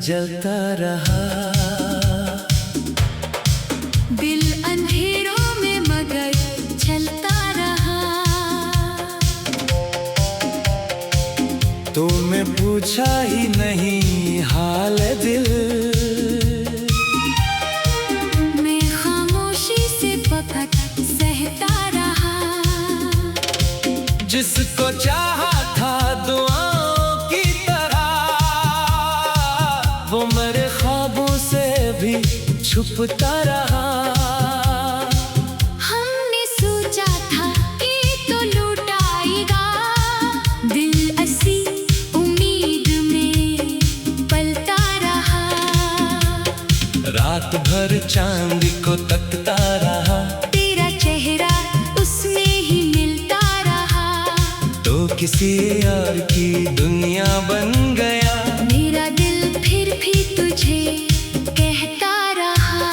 जलता रहा। दिल अंधेरों में मगर चलता रहा। तुमने पूछा ही नहीं हाल दिल, मैं खामोशी से वक्त सहता रहा। जिसको चाहा था दुआओं की तरह, वो मेरे ख्वाबों से भी छुपता रहा। हमने सोचा था कि तो लुटाएगा, दिल असी उम्मीद में पलता रहा। रात भर चांद को तकता रहा, तेरा चेहरा उसमें ही मिलता रहा। तो किसी और की दुनिया बन गया। मेरा दिल फिर भी तुझे कहता रहा।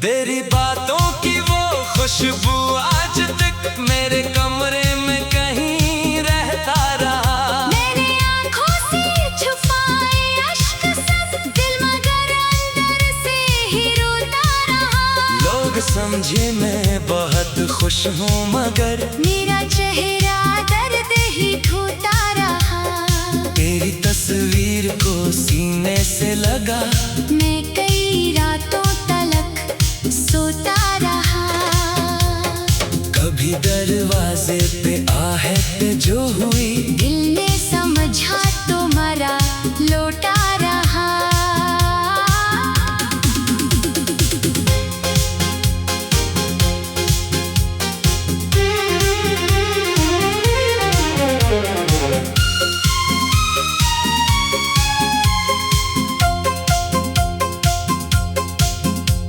तेरी बातों की वो खुशबू आज तक मेरे कमरे में कहीं रहता रहा। मैंने आँखों से छुपाए अश्क सब, दिल मगर अंदर से ही रोता रहा। लोग समझे मैं बहुत खुश हूँ, मगर मेरा चेहरा दर्द ही ढोता रहा। तेरी तस्वीर को सीने से लगा। मैं कई रातों तलक सोता रहा। कभी दरवाजे पे आहट जो हुई, दिल ने समझा तो मरा लौटा रहा।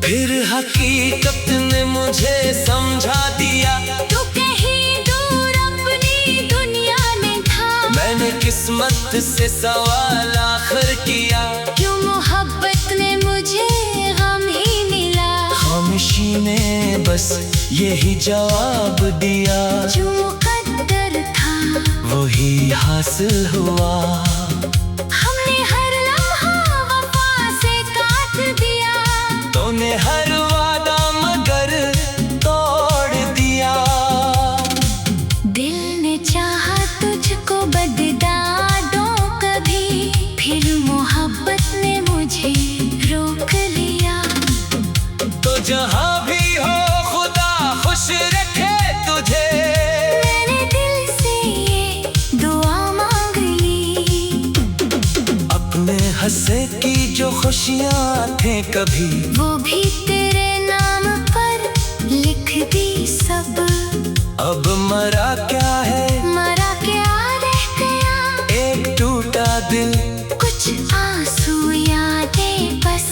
फिर हकीकत ने मुझे समझा दिया। तू कहीं दूर अपनी दुनिया में था। मैंने किस्मत से सवाल आखिर किया, क्यों मोहब्बत ने मुझे गम ही मिला। खामोशी ने बस यही जवाब दिया। जो मुकद्दर था वही हासिल हुआ। हमने हर लम्हा वफा से काट दिया। तूने हर वादा मगर तोड़ दिया। दिल ने चाहा तुझको बदला दो कभी, फिर मोहब्बत ने मुझे रोक लिया। तो जहाँ भी हो खुदा खुश रखे तुझे, मैंने दिल से ये दुआ मांग ली। अपने हंसे की जो खुशियाँ थे कभी, वो भी तेरे नाम पर लिख दी सब। अब मरा क्या है, मरा क्या रह गया, एक टूटा दिल, कुछ आंसू यादें बस।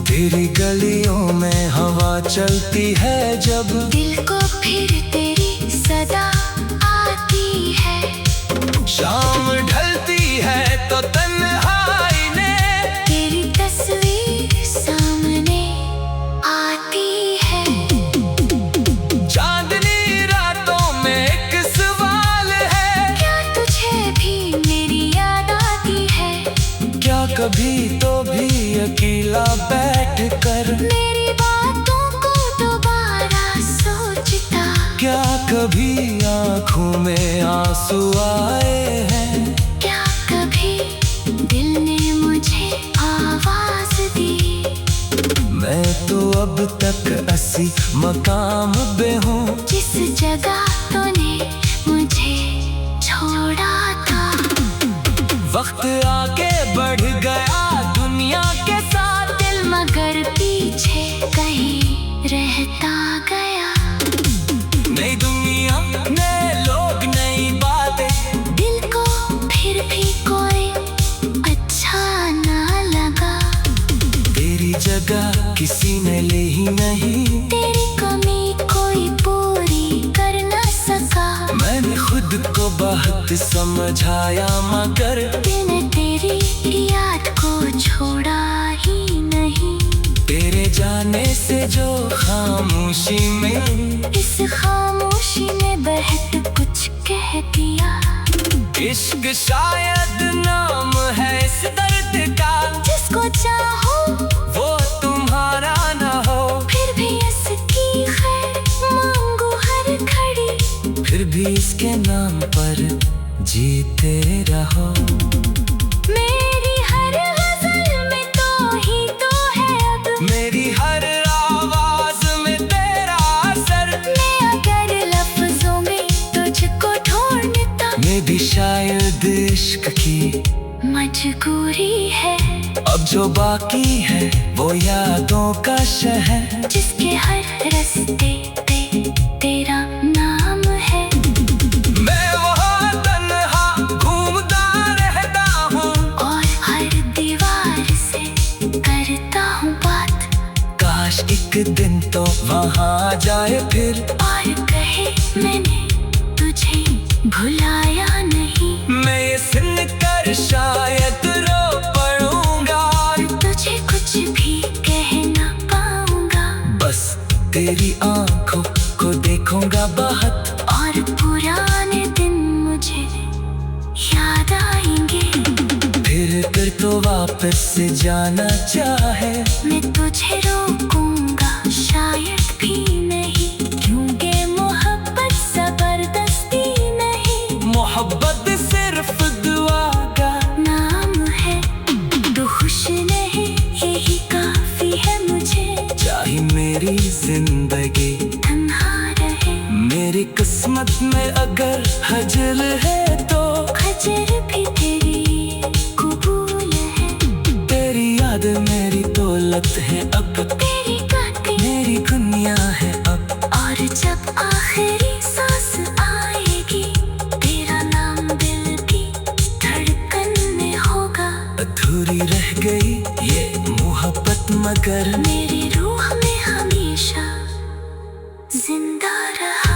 तेरी गलियों में हवा चलती है जब, दिल को फिर तेरी सदा आती है। शाम ढलती है तो तन्हाई ने तेरी तस्वीर सामने आती है। चांदनी रातों में एक सवाल है, क्या तुझे भी मेरी याद आती है। क्या कभी तो भी अकेला बैठ कर, मेरी बातों को दोबारा सोचता। क्या कभी आँखों में आंसू आए हैं। क्या कभी दिल ने मुझे आवाज दी। मैं तो अब तक असी मकाम पे हूँ, जिस जगह तूने मुझे छोड़ा था। वक्त आगे बढ़ गया दुनिया के साथ, दिल मगर पीछे कहीं रहता गया। नई दुनिया नए लोग नई बातें, दिल को फिर भी कोई अच्छा ना लगा। तेरी जगह किसी ने ली ही नहीं। तेरी कमी कोई पूरी कर न सका। मैंने खुद को बहुत समझाया मगर दिन तेरी छोड़ा ही नहीं। तेरे जाने से जो खामोशी में, इस खामोशी ने बहक कुछ कह दिया। इश्क शायद नाम है इस दर्द का, जिसको चाहो वो तुम्हारा न हो। फिर भी इसकी खैर मांगो हर घड़ी। फिर भी इसके नाम पर जीते रहो। मेरी हर गजल में तो ही तो है अब, मेरी हर आवाज में तेरा असर। मैं अगर लफ्जों में तुझको ढूंढता, मैं भी शायद इश्क की मजबूरी है। अब जो बाकी है वो यादों का शहर, जिसके हर रास्ते पे तेरा नाम है। मैं वहाँ तन्हा घूमता रहता हूँ, और हर दीवार से करता हूँ बात। काश एक दिन तो वहाँ जाए फिर, और कहे मैंने तुझे भुलाया नहीं। मैं ये सुन कर शायद रो पड़ूंगा। तुझे कुछ भी कह ना पाऊंगा, बस तेरी आंखों को देखूंगा बहुत, और पुराने दिन मुझे याद आएंगे। फिर तो वापस जाना चाहे, मैं तुझे रोकूंगा शायद भी नहीं, क्योंकि मोहब्बत जबरदस्ती नहीं। मोहब्बत सिर्फ दुआ का नाम है। तू खुश रहे यही काफी है मुझे, चाहे मेरी जिंदगी तन्हा रहे। मेरी किस्मत में अगर हजर है तो खजर भी तेरी कबूल है। तेरी याद मेरी दौलत है अब, तेरी बातें मेरी दुनिया है अब। और जब आखिरी सांस आएगी, तेरा नाम दिल की धड़कन में होगा। अधूरी रह गई ये मोहब्बत मगर मेरी रूह में हमेशा जिंदा रहा।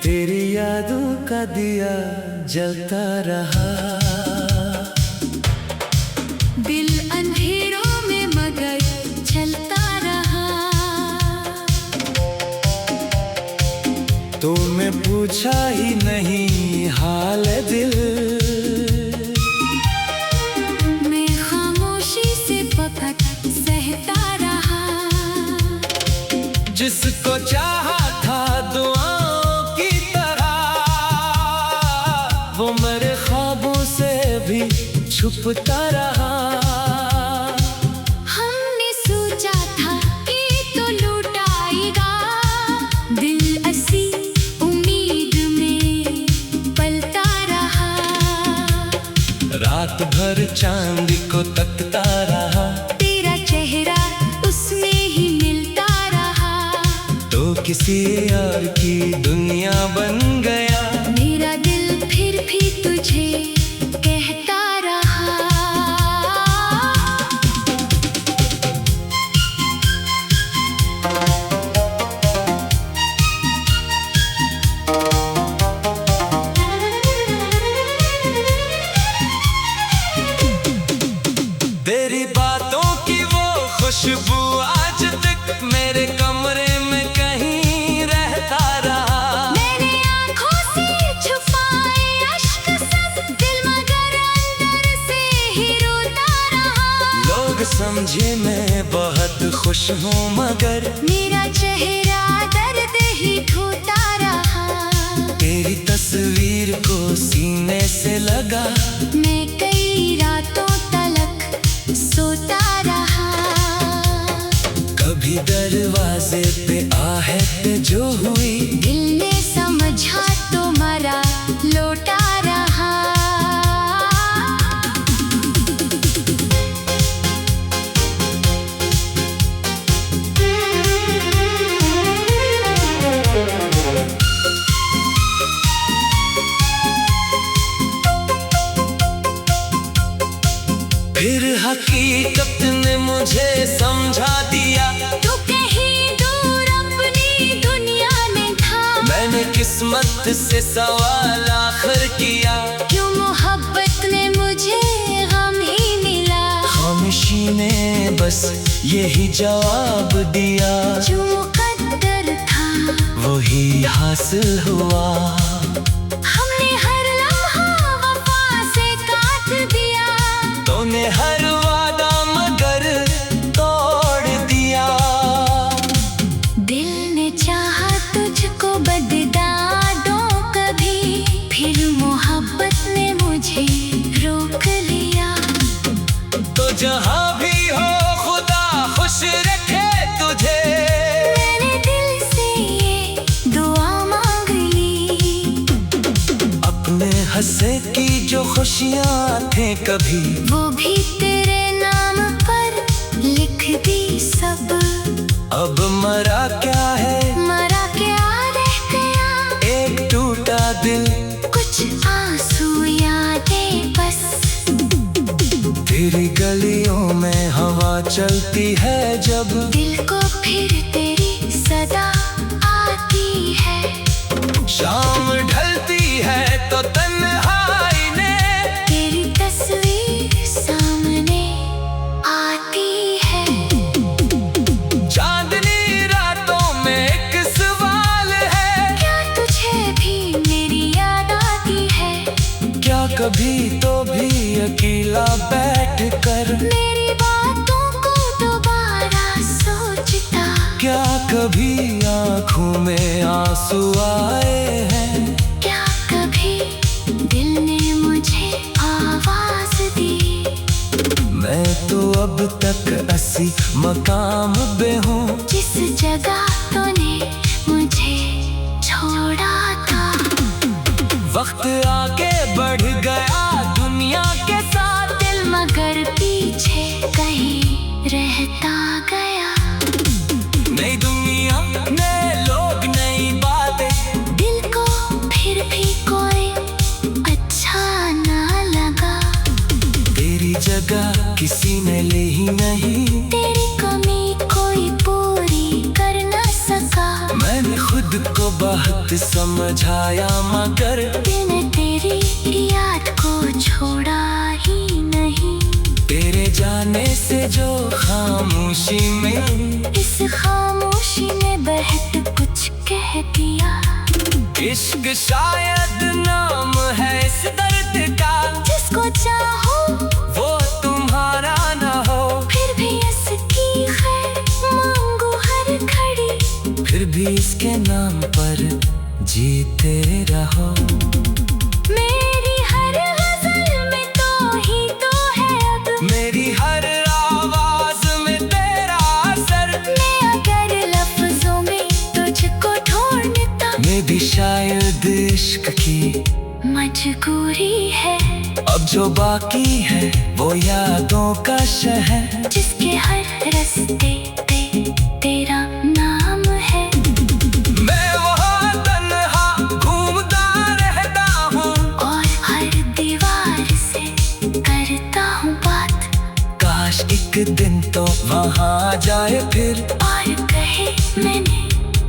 तेरी यादों का दिया जलता रहा। दिल अंधेरों में मगर चलता रहा। तूने पूछा ही नहीं हाल दिल, मैं खामोशी से पकड़ सहता रहा। जिसको चाहा था दुआओं की तरह, वो मेरे ख्वाबों से भी छुपता रहा। हमने सोचा था कि तो लुटाएगा, दिल असी उम्मीद में पलता रहा। रात भर चांद को तकता रहा, तेरा चेहरा उसमें ही मिलता रहा। तो किसी और की दुनिया बन गया। मेरा दिल फिर भी तुझे कहता रहा। तेरी बातों की वो खुशबू आज तक मेरे कमरे में कहीं रहता रहा। मैंने आँखों से छुपाए अश्क सब, दिल मगर अंदर से ही रोता रहा। लोग समझे मैं बहुत खुश हूँ, मगर मेरा चेहरा दर्द ही ढोता रहा। तेरी तस्वीर को सीने से लगा। मैं कई रातों तलक सोता रहा। कभी दरवाजे पे आहट जो हुई, दिल ने समझा तो मरा लौटा रहा। फिर हकीकत ने मुझे समझा दिया। तू कहीं दूर अपनी दुनिया में था। मैंने किस्मत से सवाल आखिर किया, क्यों मोहब्बत ने मुझे गम ही मिला। खामोशी ने बस यही जवाब दिया। जो मुकद्दर था वही हासिल हुआ। हमने हर लम्हा वफा से काट दिया। तूने हर वादा मगर तोड़ दिया। दिल ने चाहा तुझको बददादों कभी, फिर मोहब्बत ने मुझे रोक लिया। तो जहाँ भी हो खुदा खुश रखे तुझे। मैंने दिल से ये दुआ मांग ली। अपने हंसे की जो खुशियाँ थे कभी, वो भी तेरे नाम पर लिख दी सब। अब मरा क्या है, मरा क्या रह गया, एक टूटा दिल, कुछ आंसू यादें बस। तेरी गलियों में हवा चलती है जब, दिल को फिर तेरी सदा आती है। शाम ढलती है तो तन्हाई ने तेरी तस्वीर सामने आती है। चांदनी रातों में एक सवाल है, क्या तुझे भी मेरी याद आती है। क्या कभी तो भी अकेला बैठ कर, मेरी बातों को दोबारा सोचता। क्या कभी आँखों में आंसू आए हैं। क्या कभी दिल ने मुझे आवाज दी। मैं तो अब तक असी मकाम पे हूँ, जिस जगह तूने मुझे छोड़ा था। वक्त आगे बढ़ गया दुनिया के साथ, दिल मगर पीछे कहीं रहता गया। नई दुनिया नए लोग नई बातें, दिल को फिर भी कोई अच्छा ना लगा। तेरी जगह किसी ने ली ही नहीं। तेरी कमी कोई पूरी कर न सका। मैंने खुद को बहुत समझाया मगर मैंने तेरी याद को छोड़ा ही नहीं। तेरे जाने से जो खामोशी में, इस खामोशी ने बहक कुछ कह दिया। इश्क शायद नाम है इस दर्द का, जिसको चाहो वो तुम्हारा ना हो। फिर भी इसकी खैर मांगो हर घड़ी, फिर भी इसके नाम पर जीते रहो। मेरी हर गजल में तो ही तो है अब, मेरी हर आवाज में तेरा असर। मैं अगर लफ्जों में तुझको ढूंढता, मैं भी शायद इश्क की मजबूरी है। अब जो बाकी है वो यादों का शहर, जिसके हर रास्ते पे तेरा नाम है। मैं वहाँ तन्हा घूमता रहता हूँ, और हर दीवार से करता हूँ बात। काश एक दिन तो वहाँ जाए फिर, और कहे मैंने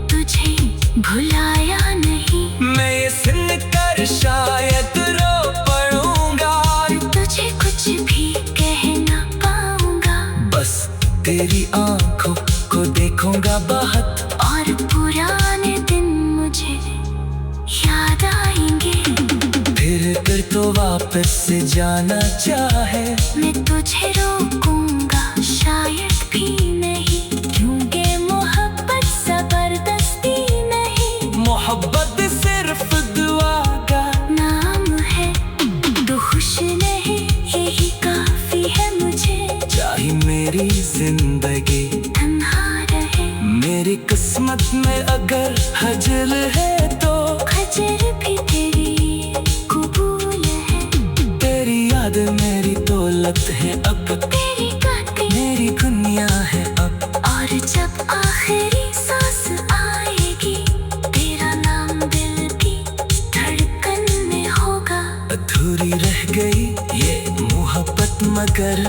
तुझे भुलाया नहीं। मैं ये सुन कर शायद रो पड़ूंगा, तुझे कुछ भी कह ना पाऊंगा। बस तेरी आंखों को देखूंगा बहुत, और पुराने दिन मुझे याद आएंगे। फिर तो वापस से जाना चाहे, मैं तुझे रोकूंगा शायद भी नहीं, क्योंकि मोहब्बत जबरदस्ती नहीं। मोहब्बत सिर्फ दुआ का नाम है, तो खुश रहे यही काफी है मुझे। चाहे मेरी जिंदगी तन्हा रहे, मेरी किस्मत में अगर हजर है तो खजर भी तेरी कबूल है। तेरी याद मेरी दौलत है अब, तेरी बातें मेरी दुनिया है अब। और जब आखिरी सांस आएगी, तेरा नाम दिल की धड़कन में होगा। अधूरी रह गई ये मोहब्बत मगर